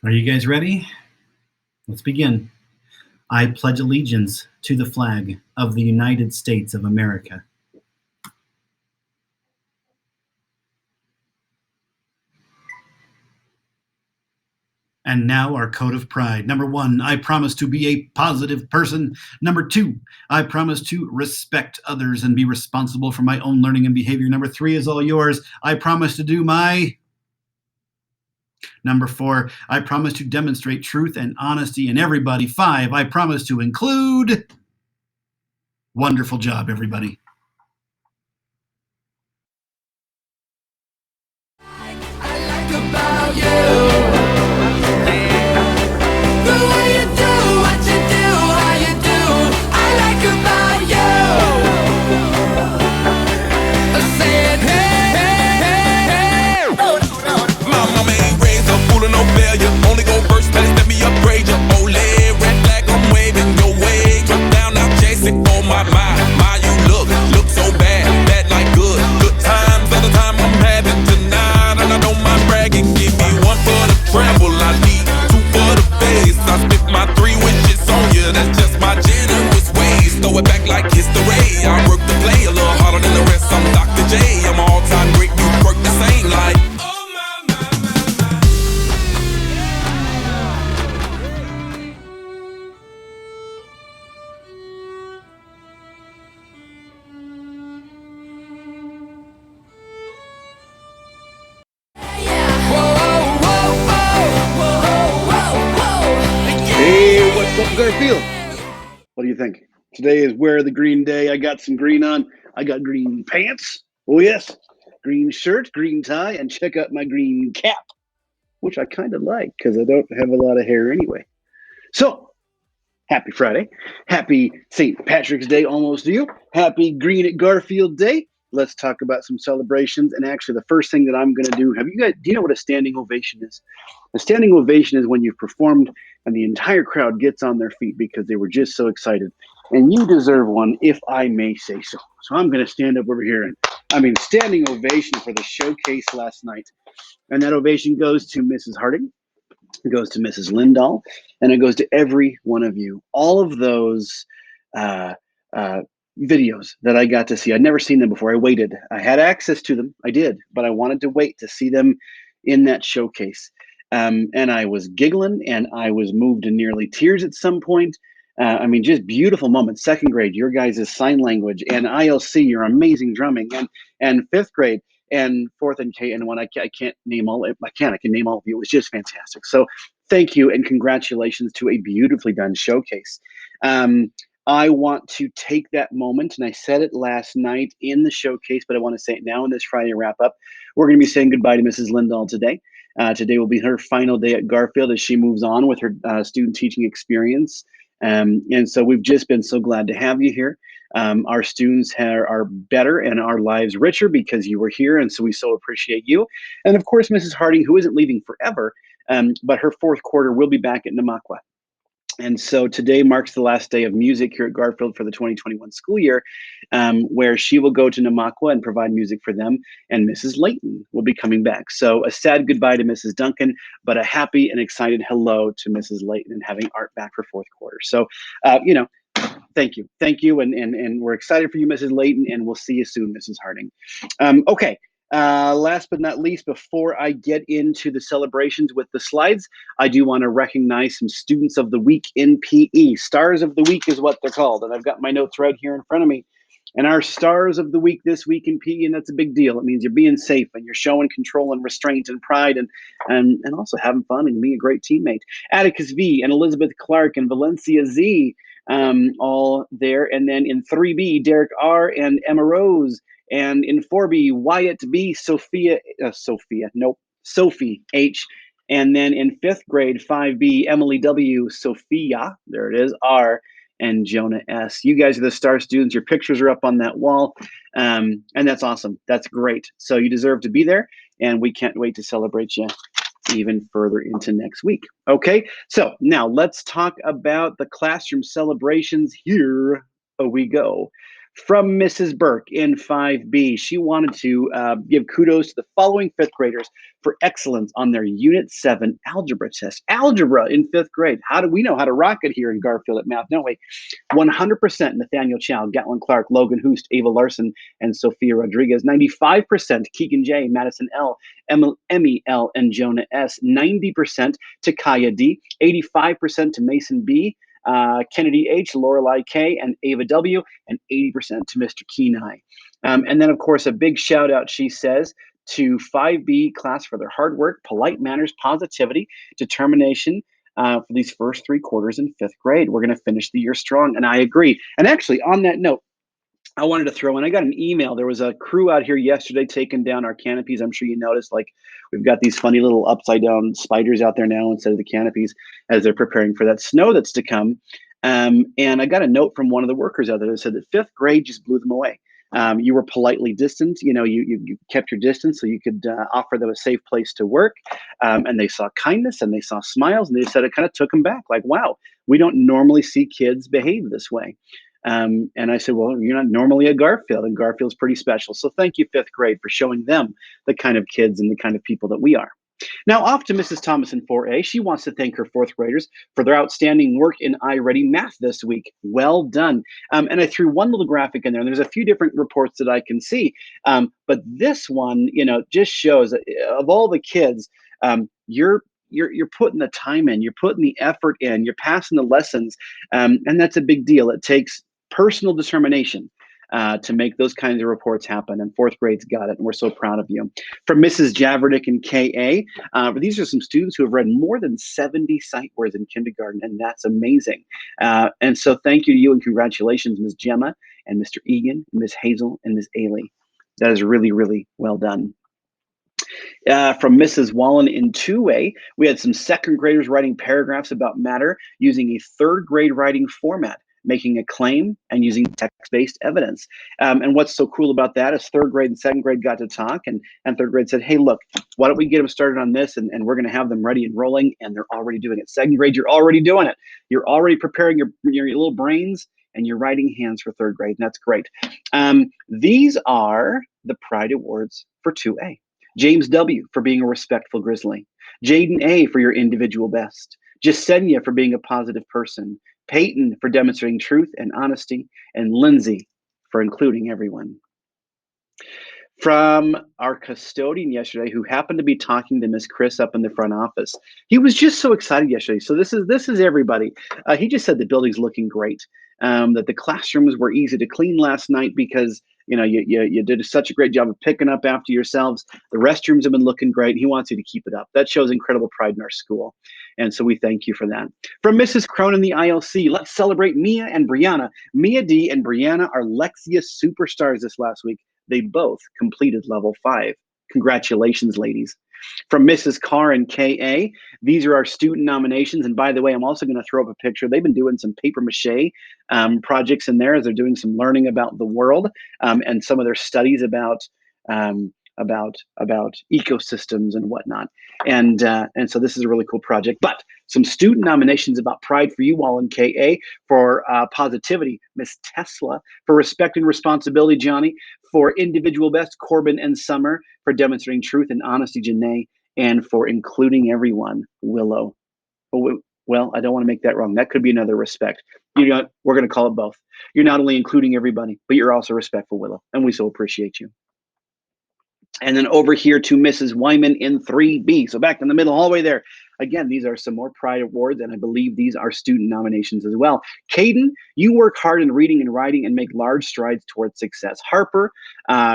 Are you guys ready? Let's begin. I pledge allegiance to the flag of the United States of America. And now our code of pride. Number 1, I promise to be a positive person. Number 2, I promise to respect others and be responsible for my own learning and behavior. Number 3 is all yours. I promise to do my... Number 4, I promise to demonstrate truth and honesty in everybody. 5, I promise to include... Wonderful job, everybody. I like about you. Only go first, please let me upgrade you. Ole, red flag, I'm waving your way. Drop down, now chase it. Oh my, you look so bad, bad like good. Good times, all the time I'm having tonight. And I don't mind bragging, give me 1 for the travel. I need 2 for the base. I spit my 3 wishes on you, that's just my generous ways. Throw it back like history. I work the play a little harder than the rest. I'm Dr. J, I'm an all-time great. You work the same like. Hey, what's up, Garfield? What do you think? Today is Wear the Green Day. I got some green on. I got green pants. Oh, yes. Green shirt, green tie, and check out my green cap, which I kind of like because I don't have a lot of hair anyway. So, happy Friday. Happy St. Patrick's Day almost to you. Happy Green at Garfield Day. Let's talk about some celebrations. And actually, the first thing that I'm going to do, do you know what a standing ovation is? A standing ovation is when you've performed and the entire crowd gets on their feet because they were just so excited. And you deserve one, if I may say so. So I'm going to stand up over here and, standing ovation for the showcase last night. And that ovation goes to Mrs. Harding. It goes to Mrs. Lindahl, and it goes to every one of you. All of those videos that I got to see, I'd never seen them before. I waited. I had access to them. I did, but I wanted to wait to see them in that showcase. And I was giggling, and I was moved to nearly tears at some point. Just beautiful moments. 2nd grade, your guys' sign language, and ILC, your amazing drumming, and 5th grade, and 4th and K and 1. I can't name all. I can name all of you. It was just fantastic. So thank you and congratulations to a beautifully done showcase. I want to take that moment, and I said it last night in the showcase, but I want to say it now in this Friday wrap-up. We're going to be saying goodbye to Mrs. Lindahl today. Today will be her final day at Garfield as she moves on with her student teaching experience. And so we've just been so glad to have you here. Our students are better and our lives richer because you were here, and so we so appreciate you. And of course, Mrs. Harding, who isn't leaving forever, but her 4th quarter will be back at Namakwa. And so today marks the last day of music here at Garfield for the 2021 school year, where she will go to Namakwa and provide music for them, and Mrs. Layton will be coming back. So a sad goodbye to Mrs. Duncan, but a happy and excited hello to Mrs. Layton and having Art back for 4th quarter. So, thank you. Thank you, and we're excited for you, Mrs. Layton, and we'll see you soon, Mrs. Harding. Okay. Last but not least, before I get into the celebrations with the slides, I do want to recognize some students of the week in PE. Stars of the week is what they're called. And I've got my notes right here in front of me. And our stars of the week this week in PE, and that's a big deal. It means you're being safe and you're showing control and restraint and pride and also having fun and being a great teammate. Atticus V and Elizabeth Clark and Valencia Z, all there. And then in 3B, Derek R and Emma Rose. And in 4B, Wyatt B, Sophie H. And then in 5th grade, 5B, Emily W, Sophia, there it is, R, and Jonah S. You guys are the star students. Your pictures are up on that wall. And that's awesome. That's great. So you deserve to be there. And we can't wait to celebrate you even further into next week. Okay, so now let's talk about the classroom celebrations. Here we go. From Mrs. Burke in 5B, she wanted to give kudos to the following fifth graders for excellence on their Unit 7 algebra test. Algebra in fifth grade. How do we know how to rock it here in Garfield at Math, don't we? 100% Nathaniel Chow, Gatlin Clark, Logan Hoost, Ava Larson, and Sophia Rodriguez. 95% Keegan J, Madison L, Emmy L, and Jonah S. 90% to Kaya D. 85% to Mason B. Kennedy H, Lorelei K, and Ava W, and 80% to Mr. Kenai. And then, of course, a big shout out, she says, to 5B class for their hard work, polite manners, positivity, determination for these first 3 quarters in fifth grade. We're going to finish the year strong, and I agree. And actually, on that note, I wanted to throw in, I got an email. There was a crew out here yesterday taking down our canopies. I'm sure you noticed, like, we've got these funny little upside down spiders out there now instead of the canopies as they're preparing for that snow that's to come. And I got a note from one of the workers out there that said that fifth grade just blew them away. You were politely distant. You kept your distance so you could offer them a safe place to work. And they saw kindness and they saw smiles, and they said it kind of took them back. Like, wow, we don't normally see kids behave this way. And I said, well, you're not normally a Garfield, and Garfield's pretty special. So thank you, fifth grade, for showing them the kind of kids and the kind of people that we are. Now off to Mrs. Thomas in 4A. She wants to thank her fourth graders for their outstanding work in iReady Math this week. Well done. And I threw one little graphic in there, and there's a few different reports that I can see. But this one, just shows that of all the kids, you're putting the time in, you're putting the effort in, you're passing the lessons, and that's a big deal. It takes personal determination to make those kinds of reports happen, and fourth grade's got it, and we're so proud of you. From Mrs. Javerdick in KA, these are some students who have read more than 70 sight words in kindergarten, and that's amazing. And so thank you to you, and congratulations, Ms. Gemma, and Mr. Egan, Ms. Hazel, and Ms. Ailey. That is really, really well done. From Mrs. Wallen in 2A, we had some second graders writing paragraphs about matter using a third grade writing format, making a claim and using text-based evidence. And what's so cool about that is third grade and second grade got to talk, and third grade said, hey, look, why don't we get them started on this, and we're going to have them ready and rolling, and they're already doing it. Second grade, you're already doing it. You're already preparing your little brains and your writing hands for third grade, and that's great. These are the Pride Awards for 2A. James W. for being a respectful grizzly. Jaden A. for your individual best. Jasenia for being a positive person. Peyton for demonstrating truth and honesty. And Lindsay for including everyone. From our custodian yesterday, who happened to be talking to Miss Chris up in the front office. He was just so excited yesterday. So this is everybody. He just said the building's looking great. That the classrooms were easy to clean last night because you did such a great job of picking up after yourselves. The restrooms have been looking great. He wants you to keep it up. That shows incredible pride in our school. And so we thank you for that. From Mrs. Cronin, the ILC, let's celebrate Mia and Brianna. Mia D and Brianna are Lexia superstars this last week. They both completed level 5. Congratulations, ladies. From Mrs. Carr and KA, these are our student nominations. And by the way, I'm also going to throw up a picture. They've been doing some paper mache projects in there as they're doing some learning about the world and some of their studies about ecosystems and whatnot. And so this is a really cool project. But some student nominations about pride for you all in KA. For positivity, Miss Tesla. For respect and responsibility, Johnny. For individual best, Corbin and Summer. For demonstrating truth and honesty, Janae. And for including everyone, Willow. Well, I don't want to make that wrong. That could be another respect. We're going to call it both. You're not only including everybody, but you're also respectful, Willow. And we so appreciate you. And then over here to Mrs. Wyman in 3B. So back in the middle hallway there. Again, these are some more Pride Awards, and I believe these are student nominations as well. Caden, you work hard in reading and writing and make large strides towards success. Harper,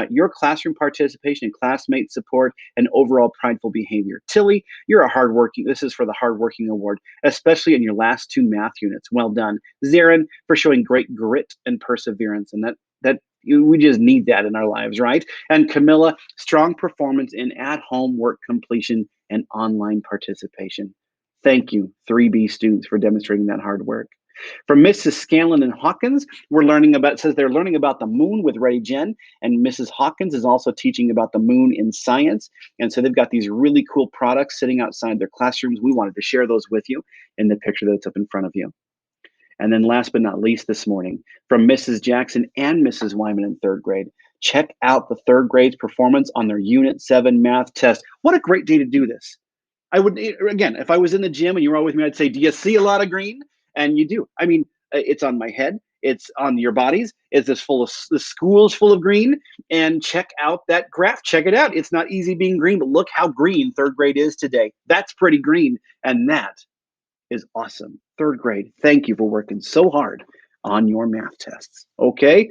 your classroom participation and classmate support and overall prideful behavior. Tilly, you're a hardworking, this is for the hardworking award, especially in your last 2 math units. Well done. Zarin, for showing great grit and perseverance, and we just need that in our lives, right? And Camilla, strong performance in at-home work completion and online participation. Thank you, 3B students, for demonstrating that hard work. From Mrs. Scanlon and Hawkins, says they're learning about the moon with Ray Jen, and Mrs. Hawkins is also teaching about the moon in science. And so they've got these really cool products sitting outside their classrooms. We wanted to share those with you in the picture that's up in front of you. And then last but not least this morning, from Mrs. Jackson and Mrs. Wyman in third grade, check out the third grade's performance on their Unit 7 math test. What a great day to do this. I would, again, if I was in the gym and you were all with me, I'd say, do you see a lot of green? And you do. I mean, it's on my head. It's on your bodies. It's this full of the school's full of green. And check out that graph. Check it out. It's not easy being green, but look how green third grade is today. That's pretty green. And that is awesome. Third grade, thank you for working so hard on your math tests. Okay,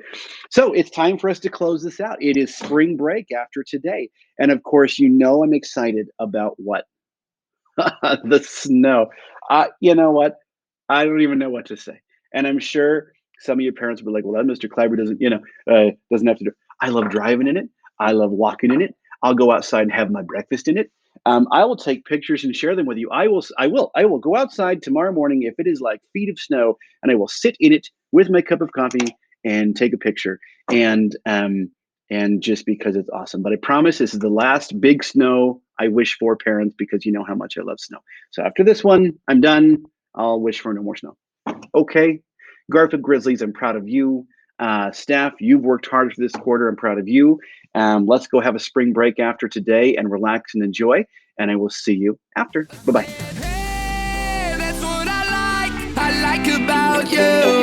so it's time for us to close this out. It is spring break after today. And of course, you know I'm excited about what? The snow. You know what? I don't even know what to say. And I'm sure some of your parents will be like, well, that Mr. Kleiber doesn't, doesn't have to do. I love driving in it. I love walking in it. I'll go outside and have my breakfast in it. I will take pictures and share them with you. I will go outside tomorrow morning if it is like feet of snow, and I will sit in it with my cup of coffee and take a picture. And just because it's awesome. But I promise this is the last big snow I wish for, parents, because you know how much I love snow. So after this one, I'm done. I'll wish for no more snow. Okay. Garfield Grizzlies, I'm proud of you. Staff, you've worked hard for this quarter. I'm proud of you. Let's go have a spring break after today and relax and enjoy. And I will see you after. Bye-bye. Hey, that's what I like about you.